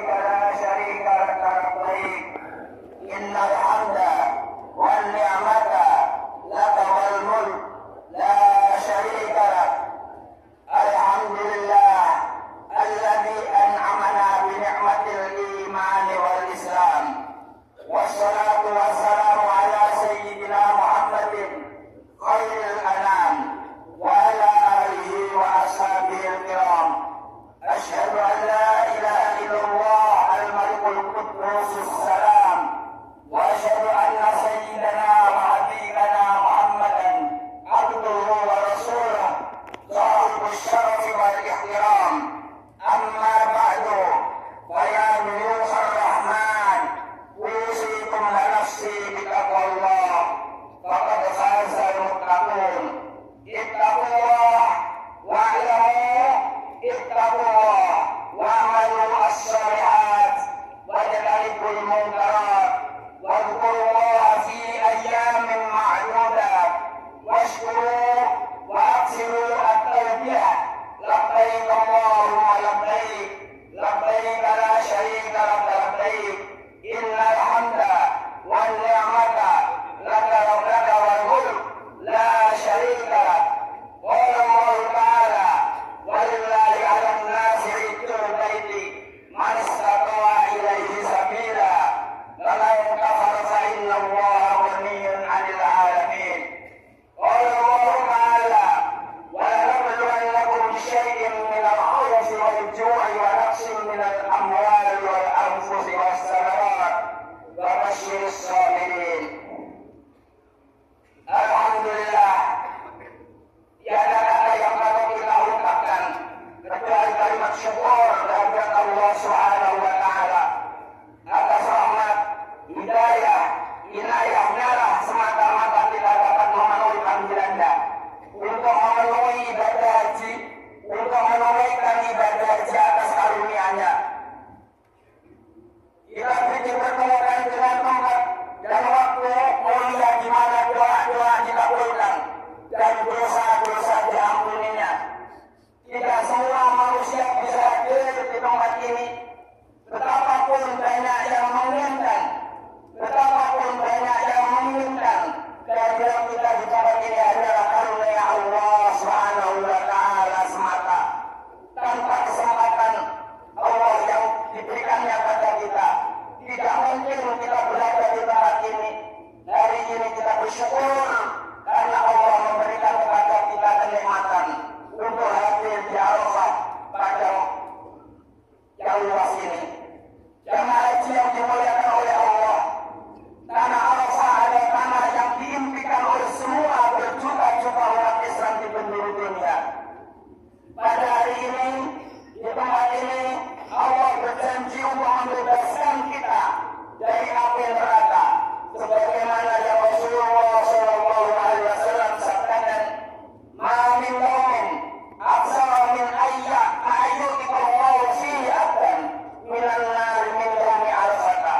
شريك لا شريك لك لبيك إن الحمد والنعمة لك والملك لا شريك لك. الحمد لله الذي أنعمنا بنعمة الإيمان والإسلام، والصلاة والسلام على سيدنا محمد خير الأنام وعلى آله وأصحابه الكرام. أشهد أن لا إله إلا الله الملك القدوس السلام، وأشهد أن سيدنا وحبيبنا محمدا عبده ورسوله صاحب الشرف والاحترام. أما بعد، فيا ضيوف الرحمن، أوصيكم ونفسي بتقوى الله، فقد فاز المتقون. اتقوا الله واعلموا، اتقوا الله واعملوا الصالحات واجتنبوا المنكرات، واذكروا الله في أيام معدودات، واشكروا وأكثروا التوبة. لبيك اللهم لبيك، لبيك لا شريك لك لبيك، إن الحمد والنعمة لك والملك لا شريك لك. قال الله تعالى: ولله على الناس حج البيت من استطاع إليه سبيلا، ومن كفر فإن الله غني عن العالمين. قال الله تعالى: ولنبلونكم بشيء من الخوف والجوع ونقص من الأموال والأنفس والثمرات وبشر الصابرين. Alhamdulillah, tiada kata yang patut kita ungkapkan kecuali kalimat syukur kehadirat Allah Subhanahu wa Ta'ala atas rahmat, hidayah, inayahnya lah semata-mata kita dapat memenuhi panggilannya untuk memenuhi ibadah haji, untuk menunaikan ibadah haji atas karunia-Nya. Kita pikir bertemukan dengan tempat dan waktu mulia di mana doa-doa dikabulkan dan dosa-dosa diampuninya. Tidak semua manusia bisa hadir di tempat ini. Betapapun banyak yang menginginkan, betapapun banyak yang menginginkan, kehadiran kita di tempat ini adalah karunia Allah Subhanahu wa Ta'ala semata. Tanpa kesempatan Allah yang diberikannya pada kita, tidak mungkin kita berada di tempat ini. Hari ini kita bersyukur karena Allah memberikan kepada kita kenikmatan untuk hadir di Arafah pada yang luas ini. Jemaah haji yang dimuliakan oleh Allah, tanah Arafah adalah tanah yang diimpikan oleh semua berjuta-juta umat Islam di penjuru dunia. Pada hari ini, di tempat ini, Allah berjanji untuk membebaskan kita dari api neraka, sebagaimana yang Rasulullah SAW sabdakan, "Ma min mu'min aksara min ayyutikum Allah fi abdan minan nar min yawmi arafata."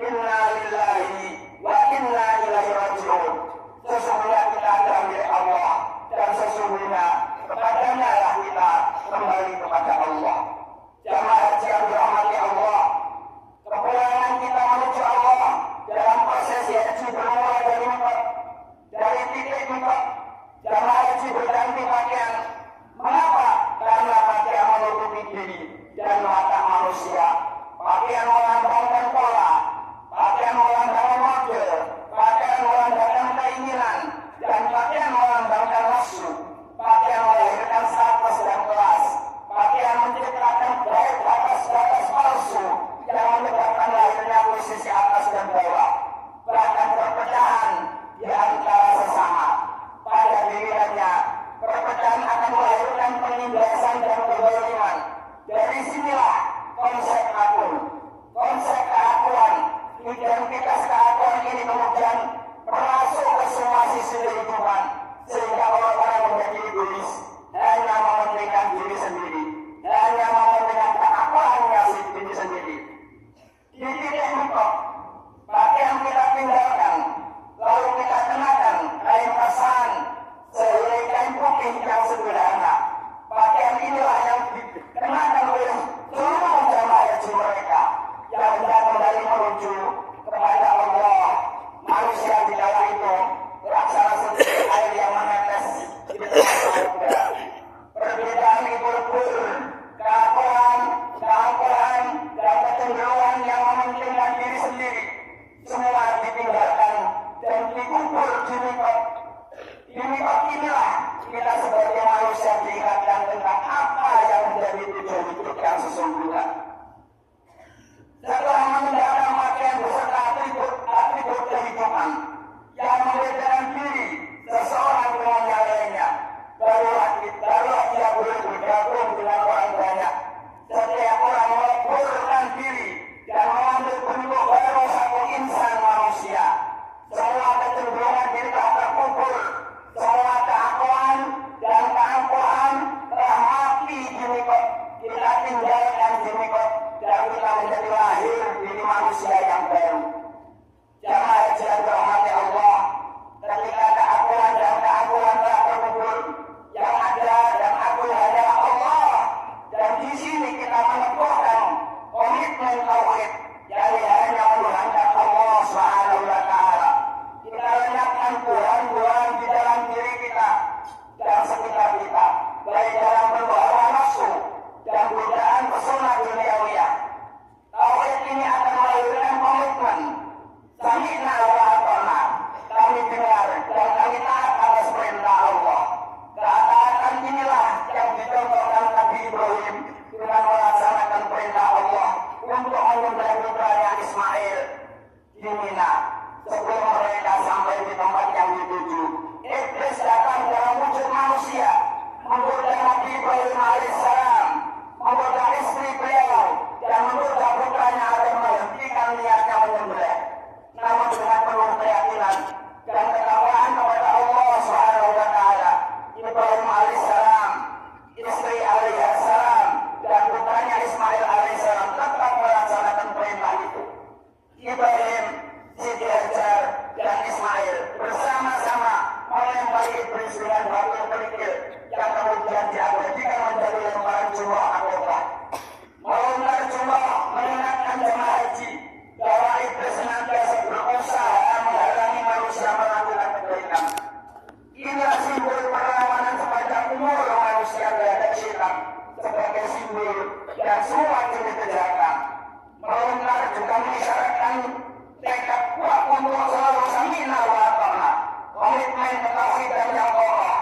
Inna lillahi wa inna ilaihi raji'un. Sesungguhnya kita adalah milik Allah dan sesungguhnya kepadanya lah kita kembali kepada Allah. Jamaah haji yang dirahmati Allah, kepulangan kita menuju Allah dalam proses haji bermula dari titik mikot. Jamaah haji berganti pakaian. Mengapa? Karena pakaian menutupi diri dan mata manusia. Pakaian melambangkan pola, pakaian melambangkan model, pakaian melambangkan keinginan, dan pakaian melambangkan nafsu. Pakaian melahirkan status dan kelas. Pakaian menciptakan batas-batas palsu yang menyebabkan lahirnya posisi atas dan bawah. Bahkan perpecahan di antara sesama. Pada gilirannya, perpecahan akan melahirkan penindasan dan kezaliman. Dari sinilah konsep akun, konsep keakuan, identitas keakuan ini kemudian merasuk ke semua sisi kehidupan, sehingga orang-orang menjadi egois, hanya mementingkan diri sendiri, hanya mementingkan keakuannya diri sendiri. Di titik mikot, pakaian kita tinggalkan, lalu kita kenakan kain kesan, sehelai kain putih yang sederhana. Pakaian inilah yang dikenakan oleh seluruh jamaah haji mereka yang hendak kembali menuju kepada Allah. Manusia di dalam itu laksana seperti air yang menetes di tengah samudra. Perbedaan itu lebur, keakuan, dan kecenderungan yang mementingkan diri sendiri semua ditinggalkan dan dikubur di mikot. Di mikot inilah kita sebagai manusia diingatkan tentang apa yang menjadi tujuan hidup yang sesungguhnya. Setelah meninggalkan pakaian beserta atribut kehidupan yang membedakan diri seseorang dengan yang lainnya, barulah ia boleh bergabung dengan orang banyak. Setiap orang meleburkan diri dan mengambil bentuk baru satu insan manusia. Semua kecenderungan diri telah terkubur, semua keakuan dan keangkuhan telah mati di mikot. Kita tinggalkan di mikot dan kita menjadi lahir di manusia yang baru. Jamaah haji yang dirahmati Allah, ketika keakuan dan keangkuhan telah terkubur, yang ada dan aku hanyalah Allah. Dan di sini kita meneguhkan komitmen tauhid, yang hanya menuhankan Allah Subhanahu wa Ta'ala. Kita lenyapkan Tuhan di dalam diri kita dan sekitar kita, baik dalam bentuk hawa nafsu dan godaan pesona duniawiyah. Tauhid ini akan melahirkan komitmen. Sami'na wa ata'na. Kami dengar dan kami taat atas perintah Allah. Ketaatan inilah yang dicontohkan Nabi Ibrahim dengan melaksanakan perintah Allah untuk menyembelih putranya Ismail di Mina. Sebelum mereka sampai di tempat yang dituju, Iblis datang dalam wujud manusia, menggoda Nabi Ibrahim alaihissalam, menggoda istri beliau, dan menggoda putranya agar menghentikan niatnya menyembelih. Namun dengan penuh keyakinan dan ketakwaan kepada Allah Subhanahu wa Ta'ala, Ibrahim alaihissalam, istri alaihissalam, dan putranya Ismail alaihissalam tetap melaksanakan perintah itu. Ibrahim, Siti Hajar, dan Ismail bersama-sama melempari iblis dengan batu kerikil yang kemudian diabadikan menjadi lemparan jumroh akobah. Melontar jumroh mengingatkan jemaah haji bahwa iblis senantiasa berusaha menghalangi manusia melakukan kebaikan. Inilah simbol perlawanan sepanjang umur manusia terhadap syaitan sebagai simbol dan semua jenis kejahatan. Melontar juga mengisyaratkan tekad kuat untuk selalu sami'na wa ata'na, komitmen ketauhidan yang kokoh.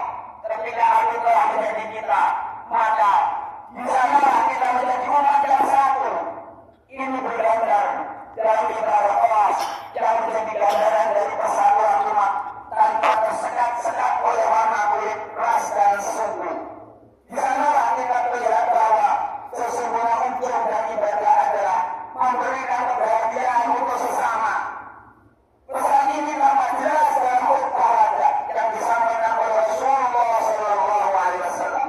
Ketika aku telah menjadi kita, maka di sanalah kita menjadi umat yang satu. Ini bergambar dalam ibarat kelas yang menjadi gambaran dari persatuan umat tanpa tersekat-sekat oleh warna kulit, ras, dan suku. Di sanalah kita melihat bahwa sesungguhnya ujung dari ibadah adalah memberikan kebahagiaan untuk sesama. Pesan ini tampak jelas dalam khutbah yang disampaikan oleh Rasulullah SAW.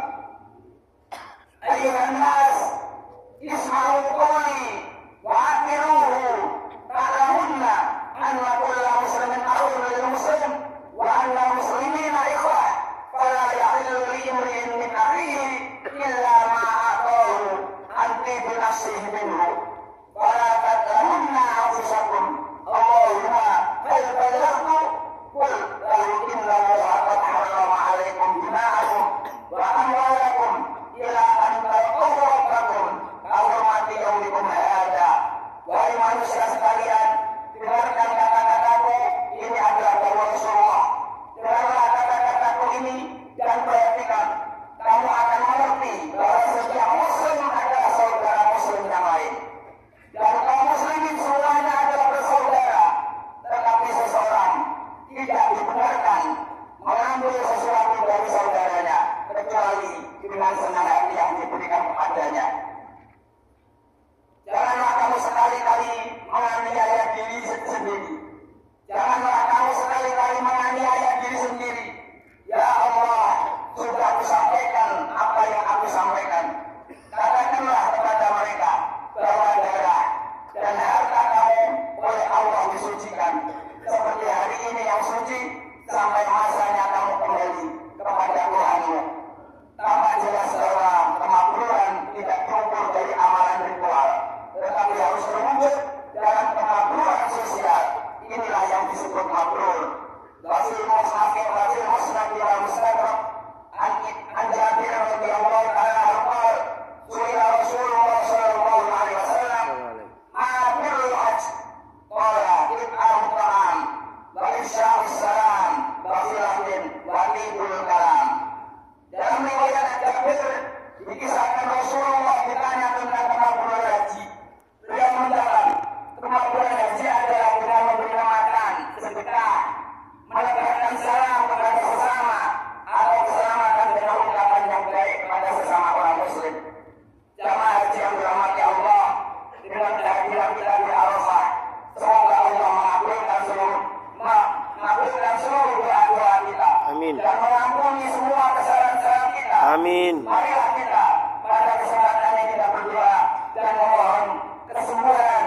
Ayuhan nas, منه فلا تتهمن أنفسكم اللهم هل بلغت قل إن الله قد حرم عليكم دماءكم وأموالكم إلى أن تلقوا ربكم كحرمة يومكم هذا. Wahai manusia sekalian, dengarkan kata-kataku, ini adalah dawuh Rasulullah. Dengarlah kata-kataku ini dan perhatikan. Kamu akan mengerti bahwa setiap muslim adalah saudara muslim yang lain. Dan kaum muslimin semuanya adalah bersaudara. Tetapi seseorang tidak dibenarkan mengambil sesuatu dari saudaranya kecuali dengan senang hati yang diberikan kepadanya. Janganlah kamu sekali-kali menganiaya diri sendiri. Janganlah kamu sekali-kali menganiaya diri sendiri. Ya Allah, sudah aku sampaikan apa yang aku sampaikan. Katakanlah kepada mereka bahwa darah dan harta kamu oleh Allah disucikan. Seperti hari ini yang suci sampai masanya kamu kembali kepada Tuhanmu. Tampak jelas bahwa kemakmuran tidak terukur dari amalan ritual, tetapi harus terwujud dalam kemakmuran sosial. Inilah yang disebut makrur. Wasil musnafir wasil musnafir wa mustadrak an Jabir radhiyallahu ta'ala anhu suila Rasulullah sallallahu alaihi wasallam ma'birul hajj qala it'am ta'am wa ifsha'us salam wa khilafin wa tibul kalam. Dalam riwayat Jabir dikisahkan Rasulullah ditanya tentang kemakmuran haji. Beliau menjawab, kemakmuran haji adalah dengan memberi makan, sedekah, menebarkan salam kepada sesama, atau keselamatan dengan ucapan yang baik kepada sesama orang muslim. Jamaah haji yang dirahmati Allah, dengan kehadiran kita di Arafah, semoga Allah mengabulkan seluruh doa-doa kita. Amin. Dan mengampuni semua kesalahan-kesalahan kita. Amin. Marilah kita pada kesempatan ini kita berdoa dan memohon kesembuhan,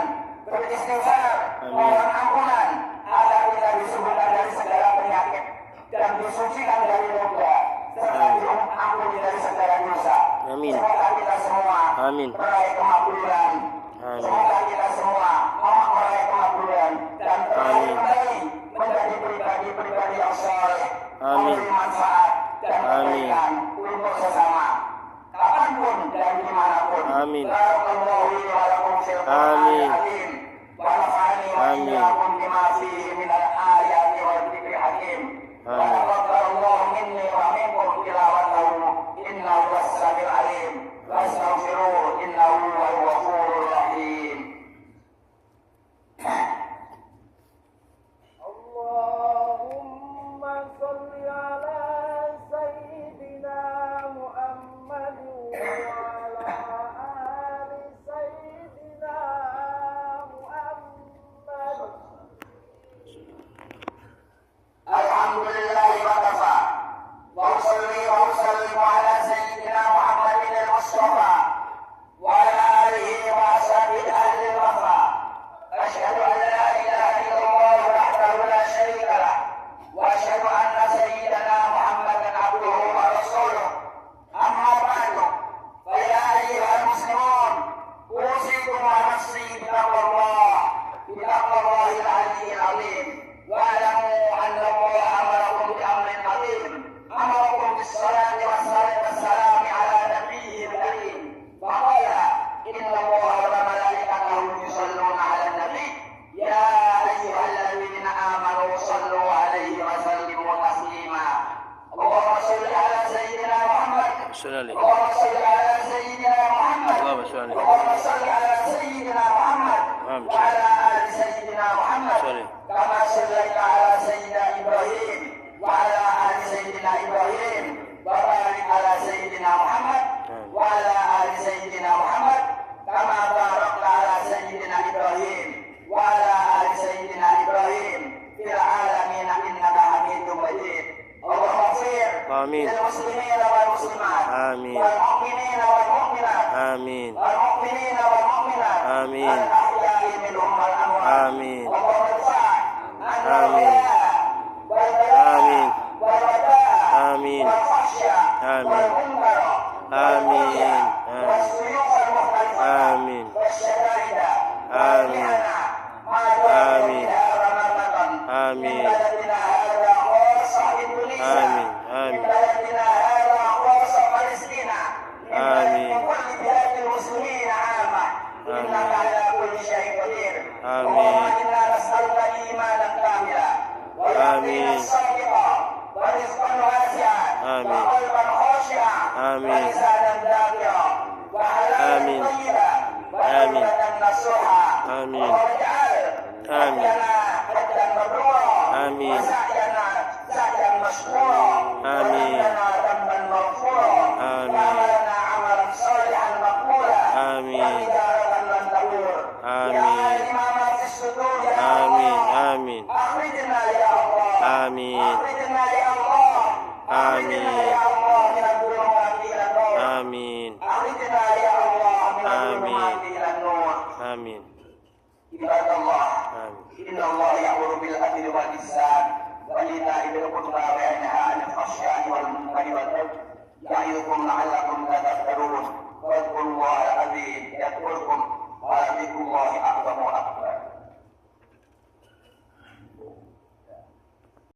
beristighfar, mohon ampunan agar kita disembuhkan dari segala penyakit dan disucikan dari noda serta diampuni dari segala dosa. Amin. Semoga kita semua Amin. meraih kemakburan. Amin. Semoga kita semua meraih kemakburan dan kembali menjadi pribadi-pribadi yang saleh, Amin. memberi manfaat dan kebaikan untuk sesama. Kapanpun dan dimanapun. Amin. Barakallahu li wa lakum fil Qur'anil Azim. Wa nafa'ani wa iyyakum bima fihi minal ayati wal dzikril hakim. Wa taqabbalallahu minni wa minkum tilawatahu innahu was-sami'ul alim. Wa astaghfiruhu innahu huwal ghafurur rahim. Allahumma shalli ala sayyidina Muhammad wa ala ali sayyidina Muhammad. Alhamdulillah wa kafa. Wa usalli wa usallimu ala sayyidina Muhammadin al-Mustafa wa ala alihi wa ashabihi ahli al-wafa. Asyhadu an la ilaha illallah wahdahu la syarika lah wa asyhadu anna sayyidana Muhammadan abduhu wa rasuluh. Amma ba'du. Fa ya ayyuhal muslimun, usikum wa nafsi bitaqwallahil 'aliyyil 'azim. واعلموا ان الله امركم بامر عظيم امركم بالصلاه والسلام على نبيه الكريم فقال ان الله وملائكته يصلون على النبي يا ايها الذين امنوا صلوا عليه وسلموا تسليما اللهم صل على سيدنا محمد اللهم صل على سيدنا محمد اللهم صل على سيدنا محمد وعلى ال سيدنا محمد كما صليت على سيدنا إبراهيم وعلى آل سيدنا إبراهيم وبارك على سيدنا محمد وعلى آل سيدنا محمد كما باركت على سيدنا إبراهيم وعلى آل سيدنا إبراهيم في العالمين إنك حميد مجيد. اللهم اغفر للمسلمين والمسلمات والمؤمنين والمؤمنات والمؤمنين والمؤمنات الأحياء منهم والأموات. اللهم ارفع آمين آمين والفحشاء والمنكر والبغي والسيوف المختلفة والشر آمين. ما جعل آمين. فيها رمضة آمين. من بلدنا هذا خاصة إندونيسيا آمين. من آمين. بلدنا هذا خاصة فلسطين آمين. من كل بلاد المسلمين عامة إنك على كل شيء قدير آمين. اللهم إنا نسألك إيمانا كاملا ويقينا آمين. صادقا ورزقا واسعا آمين. وقلبا خاشعا آمين. ولسانا ذاكرا وحلالا آمين. طيبا آمين. وتوبة نصوحا آمين. اللهم اجعل آمين. حجنا حجا مبرورا آمين. وسعينا سعيا مشكورا آمين. وذنبنا ذنبا مغفورا آمين. وعملنا عملا صالحا مقبولا آمين. وتجارة لن تبور آمين. يا إمام في الصدور يا آمين. الله آمين. أخرجنا يا الله آمين. أخرجنا يا الله آمين. أخرجنا يا الله من الظلمات إلى النور آمين. أخرجنا يا الله من آمين. الظلمات إلى النور آمين. عباد الله آمين. إن الله يأمر بالعدل والإحسان وإيتاء ذي القربى وينهى عن الفحشاء والمنكر والبغي يعظكم لعلكم تذكرون واذكروا الله العظيم يذكركم ولذكر الله أعظم وأكبر